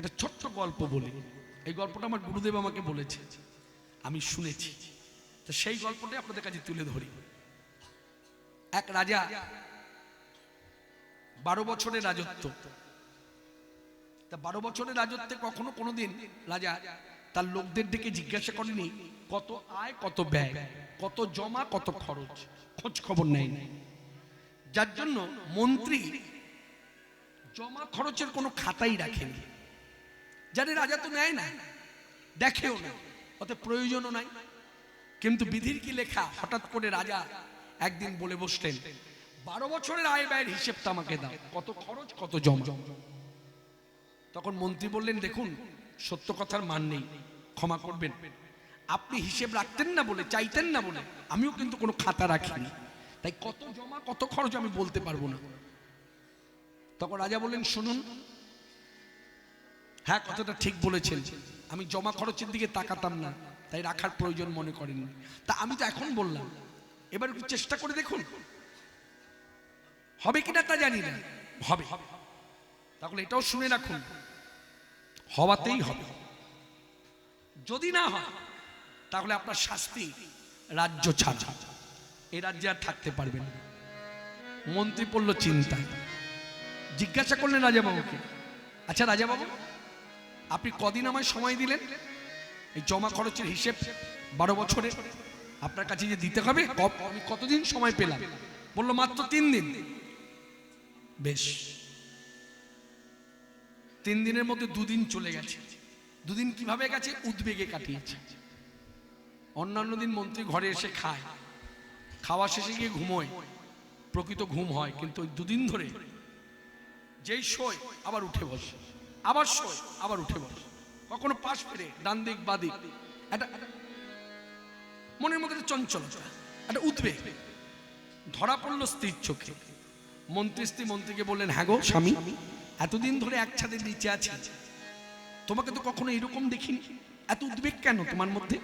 একটা ছোট্ট গল্প বলি। এই গল্পটা আমার গুরুদেব আমাকে বলেছে, আমি শুনেছি, তো সেই গল্পটাই আপনাদের কাছে তুলে ধরি। এক রাজা 12 বছরের রাজত্ব। তা 12 বছরের রাজত্বে কখনো কোনোদিন রাজা তার লোকদের ডেকে জিজ্ঞাসা করেনি কত আয় কত ব্যয়, কত জমা কত খরচ, খোঁজ খবর নেয়। যার জন্য মন্ত্রী জমা খরচের কোনো খাতাই রাখেনি। জানে রাজা তো নেয় না, দেখেও না, অত প্রয়োজনও নাই। কিন্তু বিধির কি লেখা, হঠাৎ করে রাজা একদিন বলে বসলেন, 12 বছরের আয় ব্যয়ের হিসেবটা আমাকে দাও, কত খরচ কত জমা। তখন মন্ত্রী বললেন, দেখুন সত্য কথার মান নেই, ক্ষমা করবেন, আপনি হিসেব রাখতেন না বলে, চাইতেন না বলে আমিও কিন্তু কোনো খাতা রাখিনি, তাই কত জমা কত খরচ আমি বলতে পারবো না। তখন রাজা বললেন, শুনুন, হ্যাঁ কথাটা ঠিক বলেছেন, আমি জমা খরচের দিকে তাকাতাম না, তাই রাখার প্রয়োজন মনে করেননি। তা আমি তো এখন বললাম, এবার একটু চেষ্টা করে দেখুন, হবে কিনা তা জানি না, হবে। তাহলে এটাও শুনে রাখুন, হওয়াতেই হবে। যদি না হয় তাহলে আপনার শাস্তি রাজ্য ছাড়া, এই রাজ্যে আর থাকতে পারবেন না। মন্ত্রী পড়ল চিন্তায়, জিজ্ঞাসা করলেন রাজাবাবুকে, আচ্ছা রাজাবাবু, আপনি কদিন আমায় সময় দিলেন এই জমা খরচের হিসেব 12 বছরে আপনার কাছে যে দিতে হবে, আমি কতদিন সময় পেলাম? বললো মাত্র 3 দিন। বেশ, 3 দিনের মধ্যে 2 দিন চলে গেছে। 2 দিন কিভাবে গেছে? উদ্বেগে কাটিয়েছে। অন্যান্য দিন মন্ত্রী ঘরে এসে খায়, খাওয়া শেষে গিয়ে ঘুমোয়, প্রকৃত ঘুম হয়, কিন্তু ওই 2 দিন ধরে যেই শোয় আবার উঠে বসে, আবার শোয় আবার উঠে বসে, কখনো পাশ ফিরে ডান দিক বাদিক, একটা মনের মধ্যে চঞ্চলতা, একটা উদ্বেগ ধরা পড়লো স্ত্রীর চোখে। স্ত্রী মন্ত্রীকে বললেন, হ্যাঁ গো স্বামী, এতদিন ধরে এক ছাদের নিচে আছি, তোমাকে তো কখনো এরকম দেখিনি, এত উদ্বেগ কেন তোমার মধ্যে?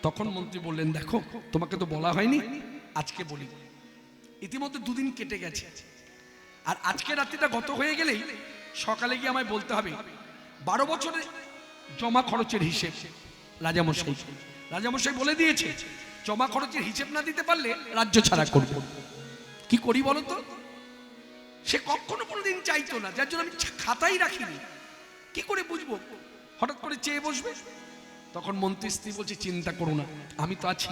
তখন মন্ত্রী বললেন, দেখো তোমাকে তো বলা হয়নি, আজকে বলি। ইতিমধ্যে 2 দিন কেটে গেছে, আর আজকে রাত্রিটা গত হয়ে গেলেই সকালে গিয়ে আমায় বলতে হবে 12 বছরের জমা খরচের হিসেব। রাজামশাই বলে দিয়েছে, জমা খরচের হিসেব না দিতে পারলে রাজ্য ছাড়া করব। কি করি বলো তো? সে কখনো কোনোদিন চাইতো না, যার জন্য আমি খাতাই রাখিনি, কি করে বুঝবো? হঠাৎ করে চেয়ে বসবে। তখন মন্ত্রী স্ত্রী বলছে, চিন্তা করো না, আমি তো আছি।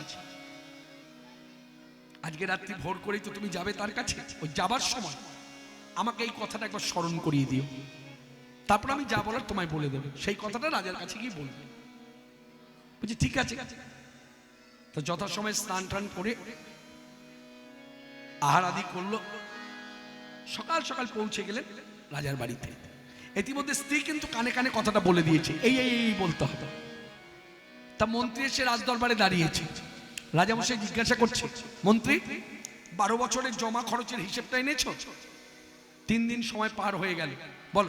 আজকে রাত্রি ভোর করেই তো তুমি যাবে তার কাছে, ওই যাবার সময় আমাকে এই কথাটা একবার স্মরণ করিয়ে দিও, তারপর আমি যা বলার তোমায় বলে দেবো। সেই কথাটা রাজার কাছে গিয়ে বলবে। বলছি ঠিক আছে। তো যথাসময়ে স্নান টান করে আহার আদি করলো, সকাল সকাল পৌঁছে গেলেন রাজার বাড়িতে। ইতিমধ্যে স্ত্রী কিন্তু কানে কানে কথাটা বলে দিয়েছে, এই এই এই বলতে হবে। তা মন্ত্রী এসে রাজদরবারে দাঁড়িয়েছে, রাজামশাই জিজ্ঞাসা করছে, মন্ত্রী 12 বছরের জমা খরচের হিসেবটা এনেছো? 3 দিন সময় পার হয়ে গেল, বল।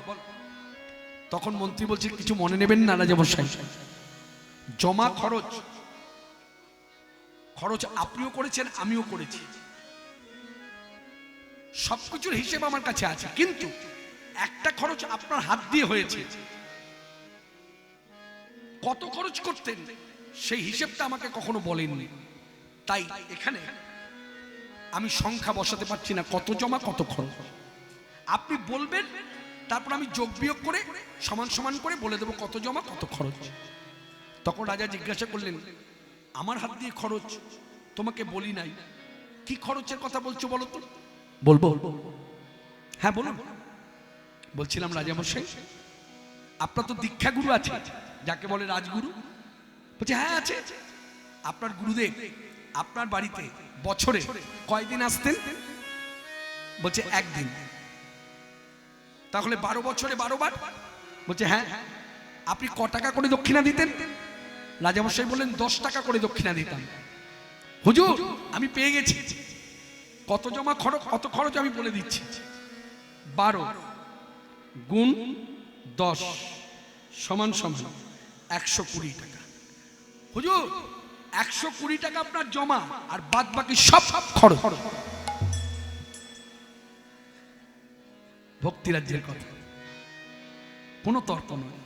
তখন মন্ত্রী বলছে, কিছু মনে নেবেন না রাজামশাই, জমা খরচ আপনিও করেছেন, আমিও করেছি, সবকিছুর হিসেব আমার কাছে আছে, কিন্তু একটা খরচ আপনার হাত দিয়ে হয়েছে। কত খরচ করতেন সেই হিসেবটা আমাকে কখনো বলেননি, তাই এখানে আমি সংখ্যা বসাতে পারছি না, কত জমা কত খরচ। আপনি বলবেন, তারপর আমি যোগ বিয়োগ করে সমান সমান করে বলে দেবো কত জমা কত খরচ। তখন রাজা জিজ্ঞাসা করলেন, আমার হাত দিয়ে খরচ তোমাকে বলি নাই, কি খরচের কথা বলছো বলো তো? বলবো? হ্যাঁ বলুন। বলছিলাম রাজামশাই, আপনার তো দীক্ষাগুরু আছে, যাকে বলে রাজগুরু। বলছে হ্যাঁ আছে। আপনার গুরুদেব আপনার বাড়িতে বছরে কয়দিন আসতেন? বলছে 1 দিন। তাহলে 12 বছরে 12 বার? বলছে হ্যাঁ। আপনি ক টাকা করে দক্ষিণা দিতেন? রাজামশাই বললেন 10 টাকা করে দক্ষিণা দিতাম। হুজুর আমি পেয়ে গেছি, কত জমা খরচ কত খরচ আমি বলে দিচ্ছি। 12 গুণ 10 সমান সমান 120 টাকা। হুজুর 120 টাকা আপনার জমা, আর বাদ বাকি সব খরচ। ভক্তিরাজ্যের কথা। কোনো তর্ক নয়।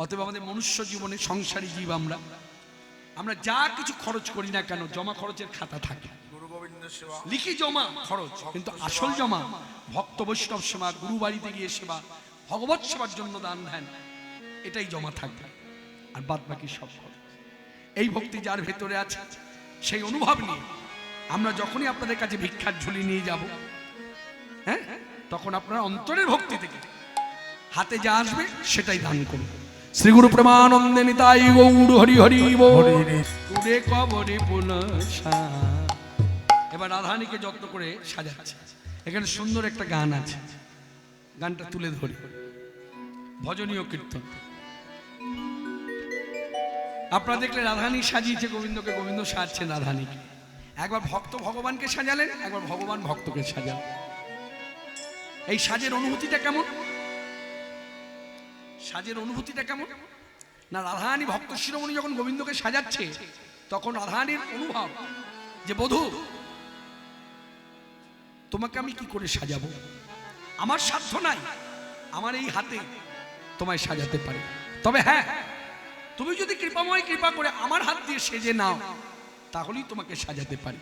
অতএব আমাদের মনুষ্য জীবনে সংসারী জীব আমরা যা কিছু খরচ করি না কেন জমা খরচের খাতা থাকে, লিখি জমা খরচ, কিন্তু আসল জমা ভক্ত বৈষ্ণব সেবা, গুরু বাড়িতে গিয়ে সেবা, ভগবত সেবার জন্য দান ধ্যান, এটাই জমা থাকবে, আর বাদ বাকি সব খরচ। এই ভক্তি যার ভেতরে আছে সেই অনুভব নিয়ে আমরা যখনই আপনাদের কাছে ভিক্ষার ঝুলি নিয়ে যাব, হ্যাঁ, তখন আপনারা অন্তরের ভক্তি থেকে হাতে যা আসবে সেটাই দান করুন। শ্রী গুরু প্রেমানন্দে নিতাই গৌর হরি হরি বল। কবরে পুনসা। এবার রাধারানীকে যত্ন করে সাজাচ্ছে। এখানে সুন্দর একটা গান আছে, গানটা তুলে ধরি, ভজনীয় কীর্তন। আপনারা দেখলে রাধারানী সাজিয়েছে গোবিন্দকে, গোবিন্দ সাজছেন রাধারানীকে। একবার ভক্ত ভগবানকে সাজালেন, একবার ভগবান ভক্তকে সাজালেন। এই সাজের অনুভূতিটা কেমন? সাজের অনুভূতিটা কেমন না, রাধারানী ভক্ত শিরোমণি যখন গোবিন্দকে সাজাচ্ছে তখন রাধারানীর অনুভব যে বধূ তোমাকে আমি কি করে সাজাবো, আমার সাধ্য নাই, আমার এই হাতে তোমায় সাজাতে পারি, তবে হ্যাঁ তুমি যদি কৃপাময় কৃপা করে আমার হাত দিয়ে সেজে নাও তাহলেই তোমাকে সাজাতে পারি।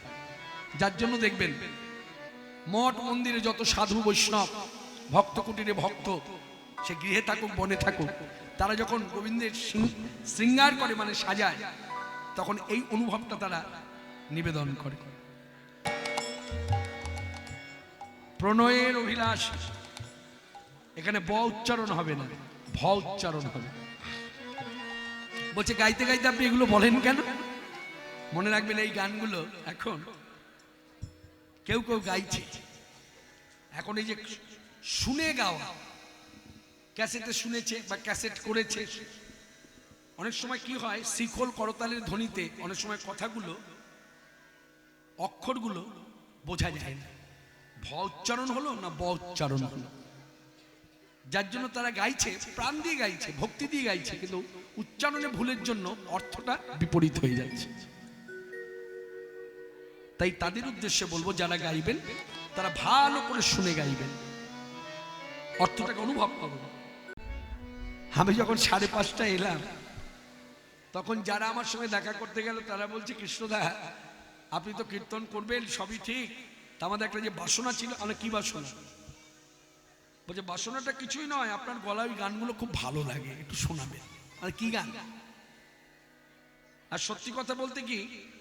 যার জন্য দেখবেন মঠ মন্দিরে যত সাধু বৈষ্ণব, ভক্ত কুটিরে ভক্ত, সে গৃহে থাকুক বনে থাকুক, তারা যখন গোবিন্দের শৃঙ্গার করে মানে সাজায়, তখন এই অনুভবটা তারা নিবেদন করে। প্রণয়ের অভিলাষ, এখানে ব উচ্চারণ হবে না, ভ উচ্চারণ হবে। বলছে গাইতে গাইতে আপনি এগুলো বলেন কেন? মনে রাখবেন এই গানগুলো এখন কেউ কেউ গাইছে, এখন এই যে শুনে গাওয়া, ক্যাসেটে শুনেছে বা ক্যাসেট করেছে, অনেক সময় কি হয় শিখল করতালের ধ্বনিতে অনেক সময় কথাগুলো অক্ষরগুলো বোঝা যায় না, ভ উচ্চারণ হলো না ব উচ্চারণ হলো, যার জন্য তারা গাইছে, প্রাণ দিয়ে গাইছে, ভক্তি দিয়ে গাইছে, কিন্তু উচ্চারণে ভুলের জন্য অর্থটা বিপরীত হয়ে যাচ্ছে। তাই তাদের উদ্দেশ্যে বলবো যারা গাইবেন তারা ভালো করে শুনে গাইবেন, অর্থটাকে অনুভব করবেন। আমি যখন 5:30 এলাম তখন যারা আমার সঙ্গে দেখা করতে গেল তারা বলছে কৃষ্ণদা আপনি তো কীর্তন করবেন সবই ঠিক, তা আমাদের একটা যে বাসনা ছিল, আমরা কি বাসনা? বলছে বাসনাটা কিছুই নয়, আপনার গলায় গানগুলো খুব ভালো লাগে, একটু শোনাবেন। আর কি গান? আর সত্যি কথা বলতে কি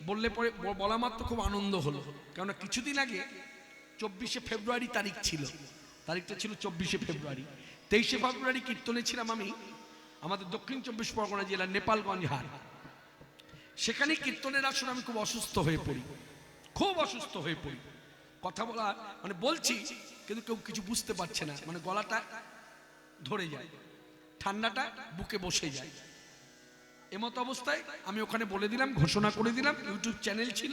বললে পরে বলা মাত্র খুব আনন্দ হলো, কেননা কিছুদিন আগে 24শে ফেব্রুয়ারি তারিখ ছিল, তারিখটা ছিল 24শে ফেব্রুয়ারি। 23শে ফেব্রুয়ারি কীর্তনে ছিলাম আমি আমাদের দক্ষিণ 24 পরগনা জেলার নেপালগঞ্জ হাট। সেখানে কীর্তনের আসলে আমি খুব অসুস্থ হয়ে পড়ি, খুব অসুস্থ হয়ে পড়ি। কথা বলা মানে বলছি কিন্তু কেউ কিছু বুঝতে পারছে না, মানে গলাটা ধরে যায়, ঠান্ডাটা বুকে বসে যায়। এমতো অবস্থায় আমি ওখানে বলে দিলাম, ঘোষণা করে দিলাম, ইউটিউব চ্যানেল ছিল,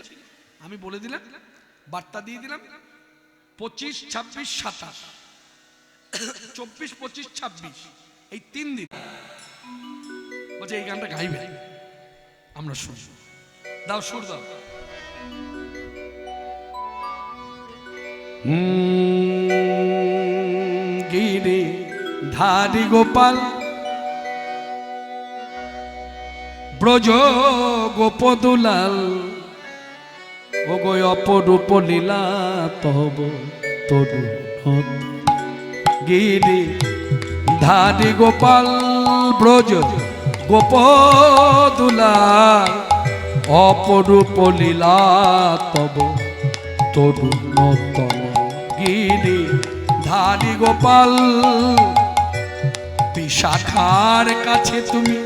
আমি বলে দিলাম, বার্তা দিয়ে দিলাম 25, 26, 27, 24, 25, 26 এই 3 দিন বলছে এই গানটা গাইবে, আমরা শুন, দাও সুর দাও। গিরি ধারি গোপাল ব্রজ গোপদুলাল ও গো অপরূপ লীলা তব তরু গিরি ধারি গোপাল ব্রজ গোপদুলাল অপরূপ লীলা তব তরুণতম গিরি ধারি গোপাল বিশাখার কাছে তুমি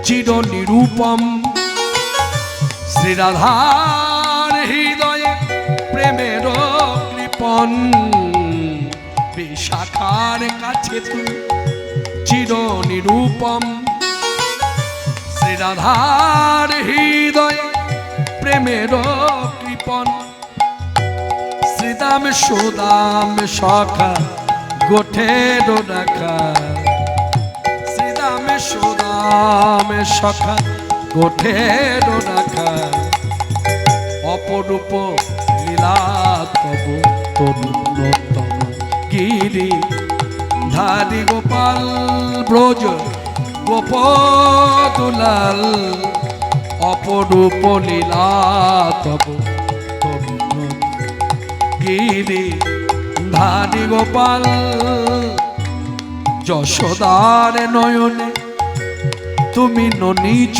চির নিরূপম শ্রীরাধার হৃদয়ে প্রেমের কৃপণ বিশাখার কাছে তুমি চির নিরূপম শ্রীরাধার হৃদয়ে প্রেমের কৃপণ শ্রীদাম সুদাম সখা গোঠের রাখা শ্রীদাম সুদাম সখা গোঠের রাখা অপরূপ লীলা তব তরুণতম গিরি ধারি গোপাল ব্রজ গোপদুলাল অপরূপ লীলা তব তরুণ গিরি ধারি গোপাল যশোদার নয়নে তুমি ননীচ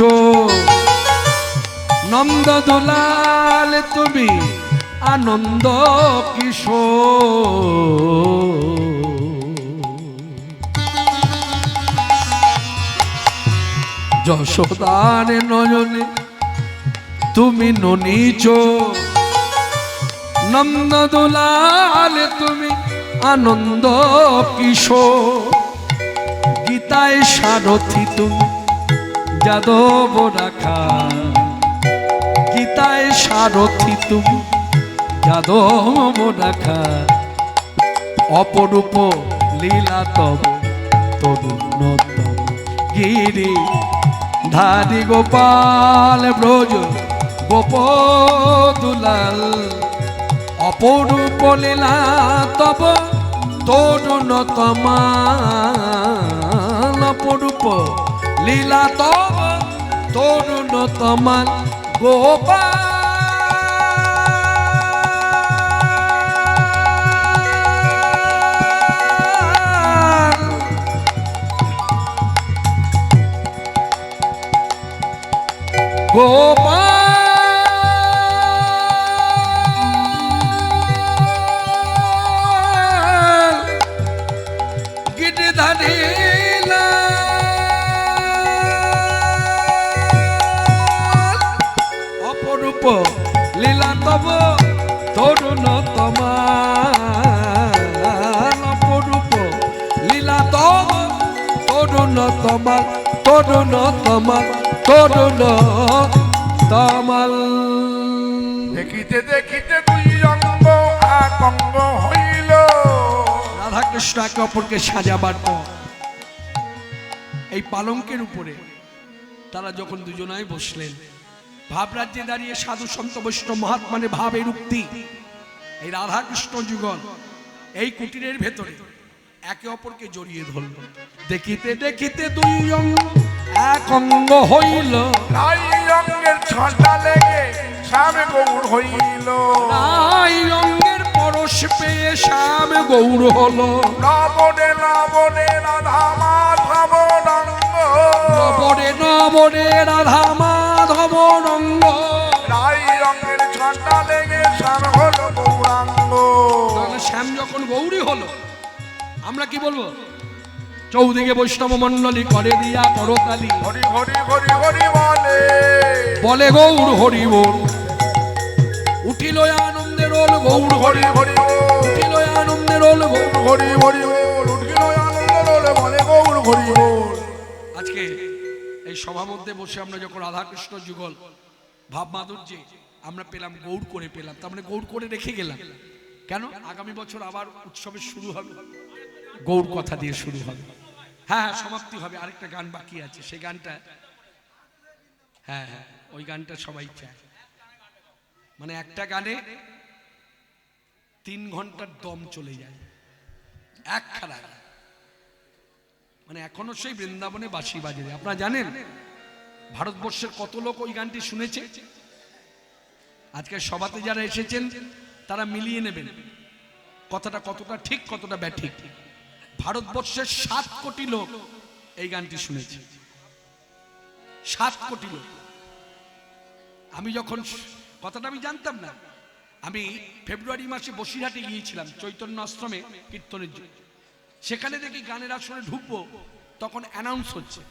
নন্দ দুলাল তুমি আনন্দ কিশোর যশোদার নয়নে তুমি ননীচ নন্দ দুলাল তুমি আনন্দ কিশোর গীতায় সারথি তুমি যাদব রাখা গীতায় সারথি তুমি যাদব রাখা অপরূপ লীলা তব তরুণতম গিরি ধারি গোপাল ব্রজ গোপদুলাল অপরূপ লীলা তব তরুণতম অপরূপ লীলা তব তরুণতম গোপাল গোপাল গিরিধারী অপরূপ লীলা তব তরুণতম অপরূপ লীলা তব তরুণতম তরুণতম তরুণ তমাল দেখিতে দেখিতে দুই অঙ্গ এক অঙ্গ হইল রাধা কৃষ্ণ একে অপরকে সাজাবার পর এই পালঙ্কের উপরে তারা যখন দুজনায় বসলেন ভাবরাজ্যে দাঁড়িয়ে সাধু সন্ত বৈষ্ণব মহাত্মানের ভাবের উক্তি এই রাধা কৃষ্ণ যুগল এই কুটিরের ভেতরে একে অপরকে জড়িয়ে ধরল দেখিতে দেখিতে দুই অঙ্গ এক অঙ্গ হইল তাই অঙ্গের ছটা লেগে শ্যাম গৌর হইল তাই অঙ্গের পরশ পেয়ে শ্যাম গৌর হলো নবনে নবনে রাধা মাধব রঙ্গ নবরে নবরে রাধা মাধব রঙ্গ তাই অঙ্গের ছটা লেগে শ্যাম হলো গৌরাঙ্গ তাহলে শ্যাম যখন গৌরী হলো আমরা কি বলবো চৌদিকে বৈষ্ণব মন্ডলী করে দিয়া করতালি হরি হরি হরি হরি বলে বলে গৌর হরি বল উঠিল আনন্দের ওল গৌর হরি হরি হরি উঠিল আনন্দের ওল গৌর হরি হরি বল উঠিল আনন্দ বলে বলে গৌর হরি বল আজকে এই সভা মধ্যে বসে আমরা যখন রাধাকৃষ্ণ যুগল ভাব মাধুর্যে আমরা পেলাম গৌর করে পেলাম তার মানে গৌর করে রেখে গেলাম কেন আগামী বছর আবার উৎসবের শুরু হবে গৌর কথা দিয়ে শুরু হবে হ্যাঁ সমাপ্তি হবে আরেকটা গান বাকি আছে সেই গানটা হ্যাঁ হ্যাঁ ওই গানটা সবাই চায় মানে একটা গানে 3 ঘন্টার দম চলে যায় এক খেলা মানে এখনো সেই বৃন্দাবনে বাঁশি বাজে আপনারা জানেন ভারতবর্ষের কত লোক ওই গানটি শুনেছে আজকে সভাতে যারা এসেছেন তারা মিলিয়ে নেবেন কথাটা কতটা ঠিক কতটা ব্যাঠিক ভারতবর্ষের 7 কোটি লোক এই গানটি শুনেছে 7 কোটি লোক আমি যখন কথাটা আমি জানতাম না আমি ফেব্রুয়ারি মাসে বসিরহাটে গিয়েছিলাম চৈতন্য আশ্রমে কীর্তনের জন্য সেখানে দেখি গানের আসরে ঢুকবো তখন অ্যানাউন্স হচ্ছে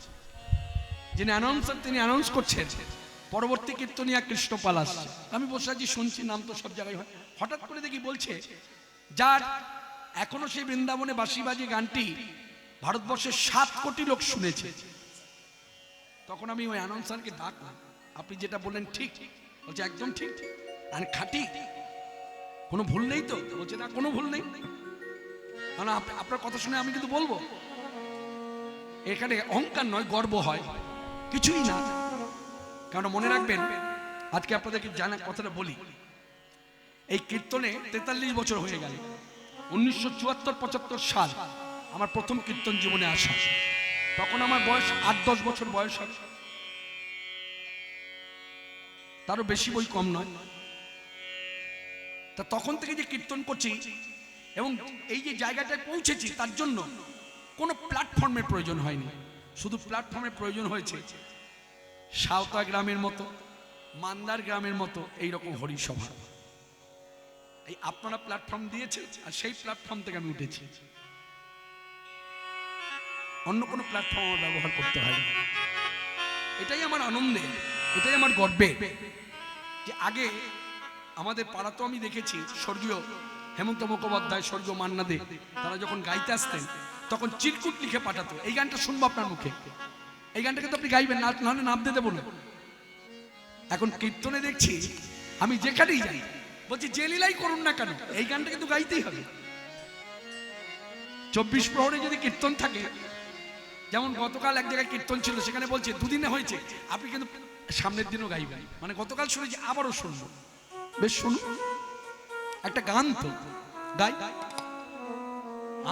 যিনি অ্যানাউন্সার তিনি অ্যানাউন্স করছেন পরবর্তী কীর্তনিয়া কৃষ্ণপাল আসছে আমি বসে আছি শুনছি নাম তো সব জায়গায় হয় হঠাৎ করে দেখি বলছে যার এখনো সেই বৃন্দাবনে বাঁশি বাজে গানটি ভারতবর্ষের 7 কোটি লোক শুনেছে তখন আমি ওই অ্যানাউন্সারকে ডাকলাম আপনি যেটা বললেন ঠিক বলছে একদম ঠিক আর খাঁটি কোনো ভুল নেই তো বলছে না কোনো ভুল নেই কারণ আপনার কথা শুনে আমি কিন্তু বলবো এখানে অহংকার নয় গর্ব হয় কিছুই না কারণ মনে রাখবেন আজকে আপনাদেরকে জানা কথাটা বলি এই কীর্তনে 43 বছর হয়ে গেল 1974-75 সাল আমার প্রথম কীর্তন জীবনে আসা, তখন আমার বয়স 8-10 বছর বয়স হবে, তারও বেশি বই কম নয়। তা তখন থেকে যে কীর্তন করছি এবং এই যে জায়গাটায় পৌঁছেছি, তার জন্য কোনো প্ল্যাটফর্মের প্রয়োজন হয়নি। শুধু প্ল্যাটফর্মের প্রয়োজন হয়েছে সাঁওতা গ্রামের মতো, মান্দার গ্রামের মতো এইরকম হরিসভা। এই আপনারা প্ল্যাটফর্ম দিয়েছেন, আর সেই প্ল্যাটফর্ম থেকে আমি উঠেছি। অন্য কোনো প্ল্যাটফর্ম আমার ব্যবহার করতে হয় না। এটাই আমার আনন্দে, এটাই আমার গর্বে যে আগে আমাদের পাড়া তো আমি দেখেছি স্বর্গীয় হেমন্ত মুখোপাধ্যায়, স্বর্গীয় মান্না দে, তারা যখন গাইতে আসতেন তখন চিরকুট লিখে পাঠাতো, এই গানটা শুনবো আপনার মুখে, এই গানটা কিন্তু আপনি গাইবেন না, নাহলে নামতে দেবো না। এখন কীর্তনে দেখছি আমি যেখানেই যাই বলছি যে লীলাই করুন না কেন এই গানটা কিন্তু গাইতেই হবে। 24 প্রহরে যদি কীর্তন থাকে, যেমন গতকাল এক জায়গায় কীর্তন ছিল, সেখানে বলছে দুদিনে হয়েছে, আপনি কিন্তু সামনের দিনও গাইবেন। মানে গতকাল শুনেছি, আবারও শুনবো। বেশ শুনুন, একটা গান তো গাই,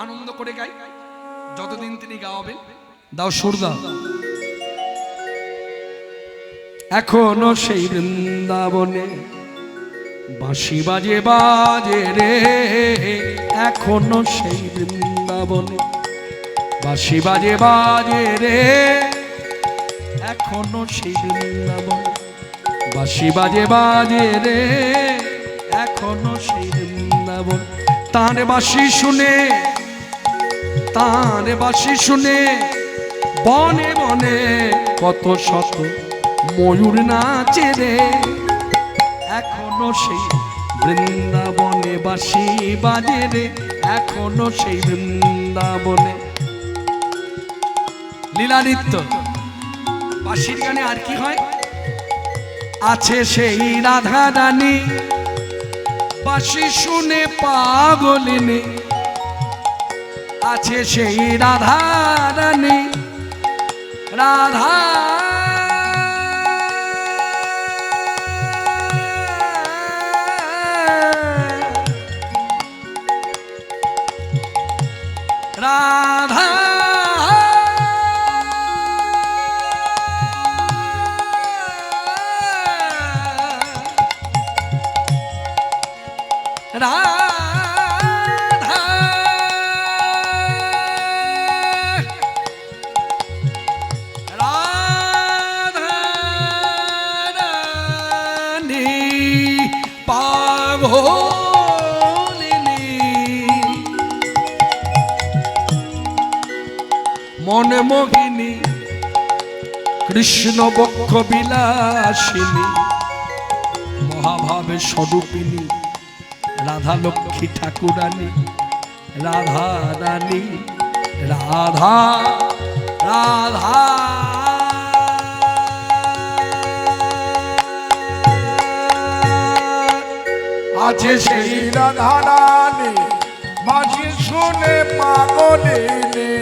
আনন্দ করে গাই, যতদিন তিনি গাওয়াবেন। দাও সুর দাও। এখনো সেই বৃন্দাবনে বাঁশি বাজে বাজে রে, এখনো সেই বৃন্দাবনে বাঁশি বাজে বাজে রে, এখনো সেই বৃন্দাবনে বাঁশি বাজে বাজে রে, এখনো সেই বৃন্দাবন। তার বাঁশি শুনে, তার বাঁশি শুনে বনে বনে কত শত ময়ূর নাচে রে, এখনো সেই বৃন্দাবনে বাঁশি বাজে রে, এখনো সেই বৃন্দাবনে। লীলা নৃত্য বাঁশির গানে আর কি হয়? আছে সেই রাধা রানী বাঁশি শুনে পাগলিনী, আছে সেই রাধা রানী, রাধা রাধা রাধা রাধা রানী পাগলিনী, মনে মোহিনী কৃষ্ণ বক্ষ বিলাসিনী, মহাভাবে স্বরূপিনী রাধা লক্ষ্মী ঠাকুরানী, রাধা রানী, রাধা রাধা। আছে সেই রাধা রানী বাঁশি শুনে পাগলিনী,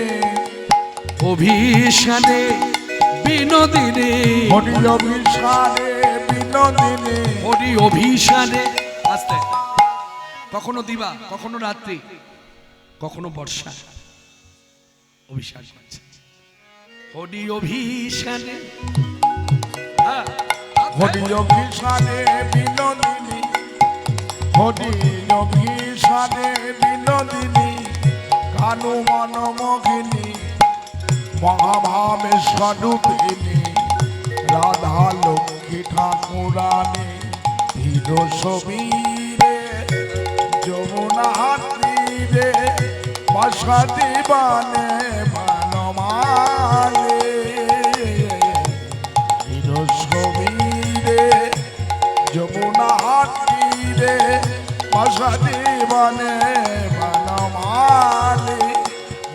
অভিশানে বিনোদিনী, হরি অভিসারে বিনোদিনী, হরি অভিশানে। আস্তে, কখনো দিবা, কখনো রাত্রি, কখনো বর্ষা, অভিশান করছে হরি অভিশানে। হরি অভিসারে বিনোদিনী, হরি অভিসারে বিনোদিনী, কানু মনমোহিনী মহাভাবে স্বরূপিনী, রাধা লক্ষ্মী ঠাকুরানী, ধীর সমীরে যমুনা তীরে বসতি বনে বনমালে, ধীর সমীরে যমুনা তীরে বসতি বনে বনমালে,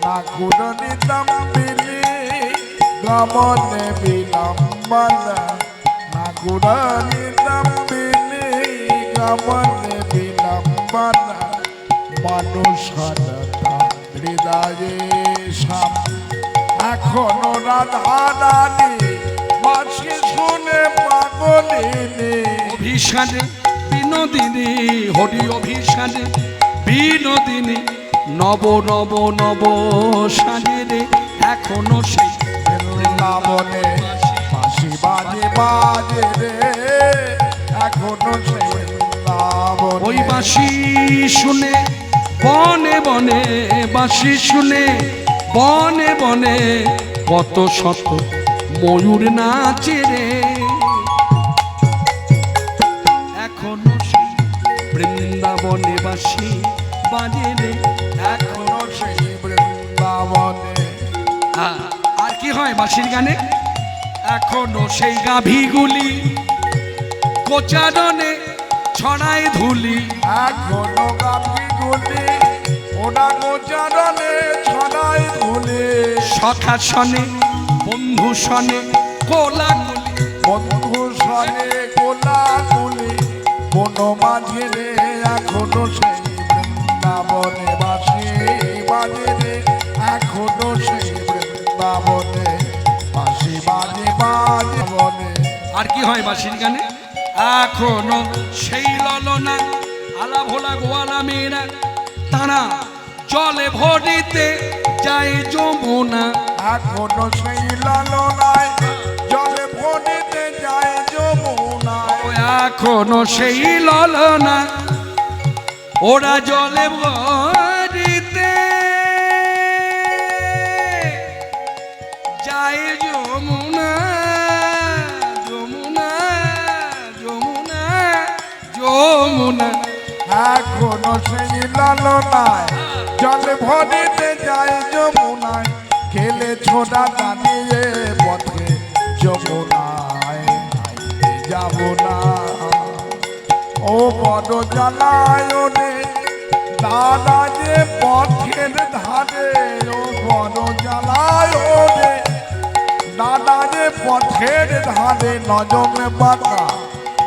নাকুর নিতম্বিনী গমনে বিলম্বনা, নাকুর নিতম্বিনী গমনে বিলম্বনা, মানুষরতা হৃদয়ে সাম। এখনো রাধা রানী বাঁশি শুনে পাগলিনী, অভিশানে বিনোদিনী, হরি অভিশানে বিনোদিনী, নব নব নব সাজে রে এখনো সেই বৃন্দাবনে বাঁশি বাজে বাজে রে এখনো সেই বৃন্দাবনে। ওই বাঁশি শুনে বনে বনে, বাঁশি শুনে বনে বনে কত শত ময়ূর নাচে রে এখনো সেই বৃন্দাবনে বাঁশি বাজে রে এখনো সেই বৃন্দাবনে। আর কি হয় বাঁশির গানে? এখনো সেই গাভীগুলি কোচারণে ছড়ায় ধুলি, এখনো গাভীগুলি ওরা গোচারণে ছড়ায় ধুলি। সখা শনে বন্ধু শনে কোলাকুলি, বন্ধু সনে কোলাকুলি বন মাঝে রে এখনো সেই বৃন্দাবনে বাঁশি বাজে রে এখনো সেই বৃন্দাবনে বাঁশি বাজে বাজে বনে। আর কি হয় বাঁশির গানে? এখনো সেই ললনা আলা ভোলা গোয়ালা মেয়েরা তারা জলে ভরিতে যায় যমুনা, এখনো সেই লালনায় জলে ভরিতে যায় যমুনায়। এখনো সেই ললনা ওরা জলে ভরিতে যায় যমুনা, যমুনা যমুনা যমুনা। এখনো সেই লালনায় জলে ভরিতে যায় যমুনায়। খেলে ছোড়া দাঁড়িয়ে পথে যমুনায় নাইতে যাব না। ও বড় জ্বালায় রে দাদা যে পথের ধারে। ও বড় জ্বালায় রে দাদা যে পথের ধারে। নজর বাঁকা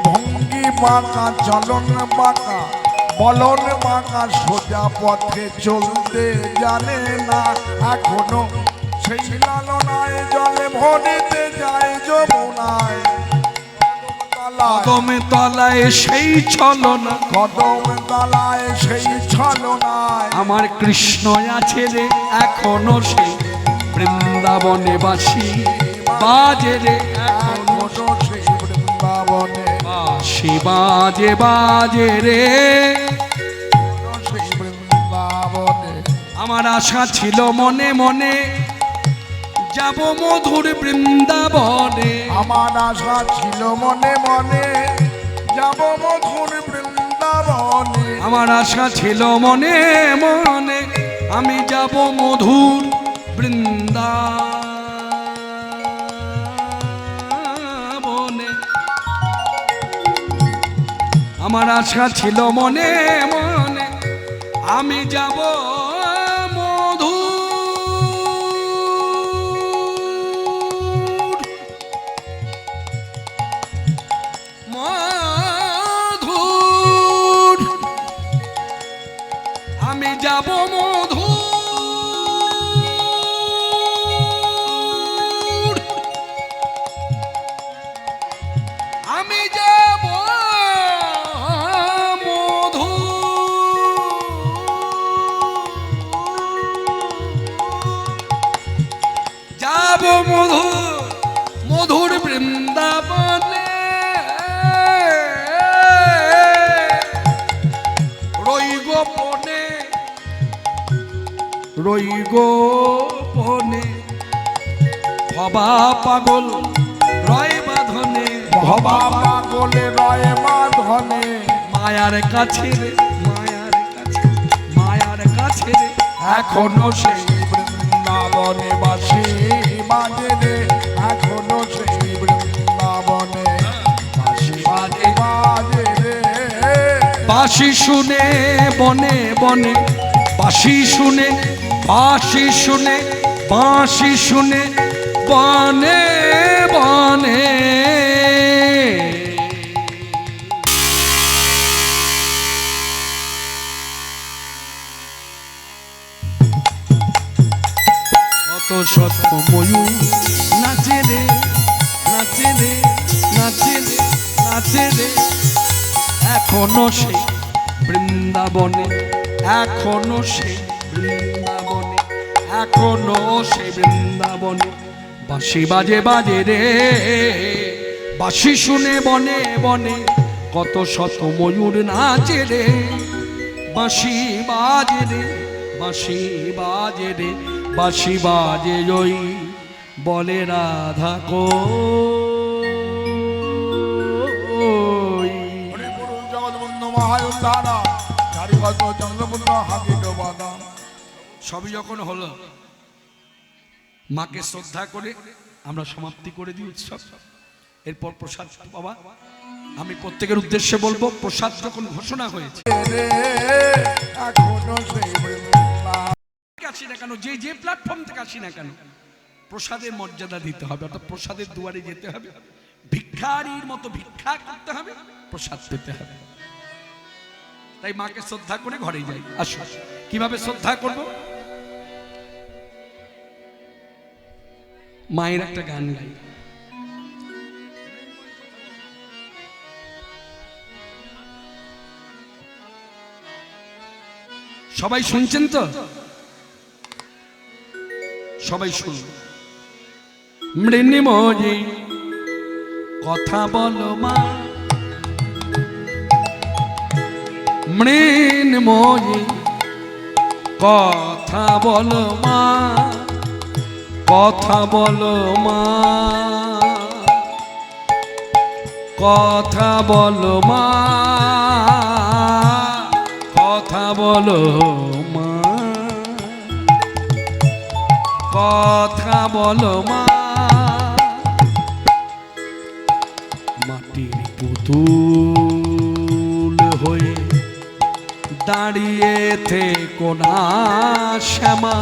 ভঙ্গি বাঁকা চলন বাঁকা বলন বাঁকা সোজা পথে চলতে জানে না। এখনো সেই লালনায় জলে ভরিতে যায় যমুনায়। কদমে তলায় সেই ছলনা, কদম তলায় সেই ছলনায় আমার কৃষ্ণ আছে রে এখনো সেই বৃন্দাবনে বাঁশি বাজে রে এখনো সেই বৃন্দাবনে বাঁশি বাজে বাজে রে। সেই বৃন্দাবনে। আমার আশা ছিল মনে মনে যাব মধুর বৃন্দাবনে, আমার আশা ছিল মনে মনে যাব মধুর বৃন্দাবনে। আমার আশা ছিল মনে মনে আমি যাব মধুর বৃন্দাবনে। আমার আশা ছিল মনে মনে আমি যাব মধুর, আমি যাব মধুর, আমি যাব যাব মধুর মধুর বৃন্দাবনে। রই গোপনে রই গোপনে ভবা পাগল রয় বাঁধনে, ভবা পাগলে রয় বাঁধনে। মায়ার কাছে রে মায়ার কাছে মায়ার কাছে রে এখনো সেই বৃন্দাবনে বাঁশি বাজে রে এখনো সেই বৃন্দাবনে বাঁশি বাজে বাজে রে। বাঁশি শুনে বনে বনে, বাঁশি শুনে বাঁশি শুনে বাঁশি শুনে বনে বনে। কত শত ময়ূর নাচে রে নাচে রে নাচে রে নাচে রে এখনো সেই বৃন্দাবনে, এখনো সেই এখনো সে বৃন্দাবনে বাঁশি বাজে বাজে রে, বাঁশি শুনে বনে বনে কত শত ময়ূর নাচে রে, বাঁশি বাজে রে, বাঁশি বাজে রে, বাঁশি বাজে ওই বলে রাধা কই। হরিপুর জগৎবন্ধু মহায়ুদ্ধারা চারিগত চন্দ্রপুত্র হাকিট বাদা। সবই যখন হলো, মাকে শ্রদ্ধা করে আমরা সমাপ্তি করে দিই উৎসব। এরপর প্রসাদ বাবা, আমি প্রত্যেকের উদ্দেশ্যে বলবো, প্রসাদ যখন ঘোষণা হয়েছে এখনো সেই বৃন্দাবন। আসি না কেন, যে যে প্ল্যাটফর্ম থেকে আসি না কেন, প্রসাদের মর্যাদা দিতে হবে, অর্থাৎ প্রসাদের দুয়ারে যেতে হবে, ভিক্ষারীর মতো ভিক্ষা করতে হবে, প্রসাদ পেতে হবে। তাই মাকে শ্রদ্ধা করে ঘরে যাই। আসো, কিভাবে শ্রদ্ধা করব? মায়ের একটা গান গাই। সবাই শুনছেন তো? সবাই শুনুন। মৃন্ময়ী কথা বলো মা, মৃন্ময়ী কথা বলো মা, কথা বলো মা, কথা বলো মা, কথা বলো মা, কথা বলো মা। মাটির পুতুল হয়ে দাঁড়িয়ে থেকো না শ্যামা,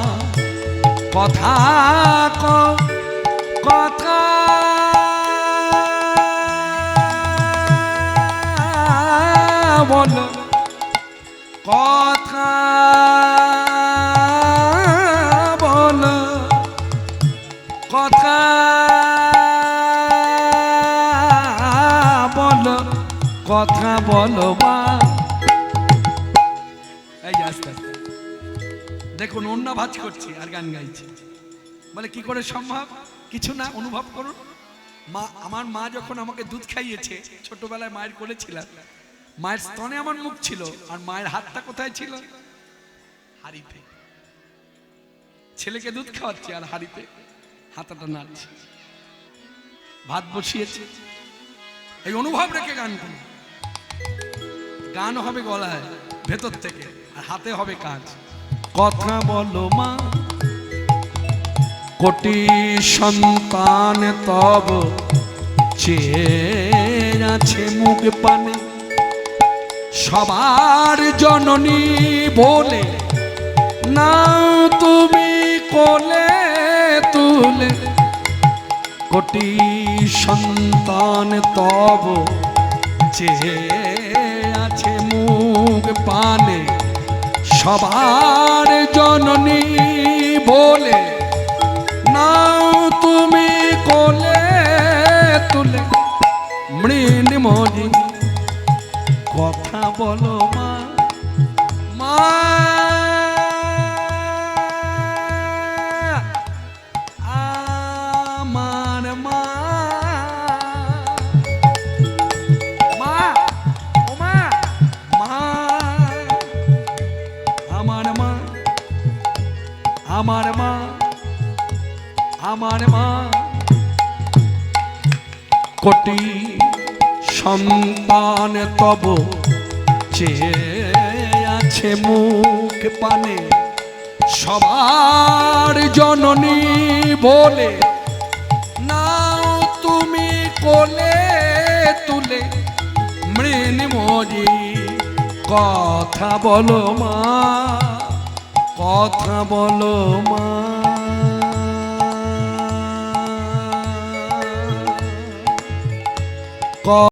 কথা কথা বলো, কথা বলো, কথা বলো, কথা বলো মা। এই যে আস্তে আস্তে দেখুন, অন্য ভাজ করছি আর গান গাইছি। বলে কি করে সম্ভব? কিছু না, অনুভব করুন। মা, আমার মা যখন আমাকে দুধ খাইয়েছে, ছোটবেলায় মায়ের কোলে ছিলাম, মায়ের স্তনে আমার মুখ ছিল, আর মায়ের হাতটা কোথায় ছিল? হাড়িতে। ছেলেকে দুধ খাওয়াচ্ছে আর হাড়িতে হাতটা নাড়ছে, ভাত বসিয়েছে। এই অনুভব রেখে গান করুন। গান হবে গলায় ভেতর থেকে, আর হাতে হবে কাজ। কথা বলো মা, কোটি সন্তান তব চেয়ে আছে মুখ পানে, সবার জননী বলে না তুমি কোলে তুলে, কোটি সন্তান তব চেয়ে আছে মুখ পানে, সবার জননী বলে না তুমি কোলে তুলে। মৃন্ময়ী কথা বলো মা, মা আমার মা, মা ও মা, মা আমার মা, আমার মা, আমার মা। কোটি সন্তান তব চেয়ে আছে মুখ পানে, সবার জননী বলে নাও তুমি কোলে তুলে। মৃন্ময়ী কথা বলো মা, কথা বলো মা।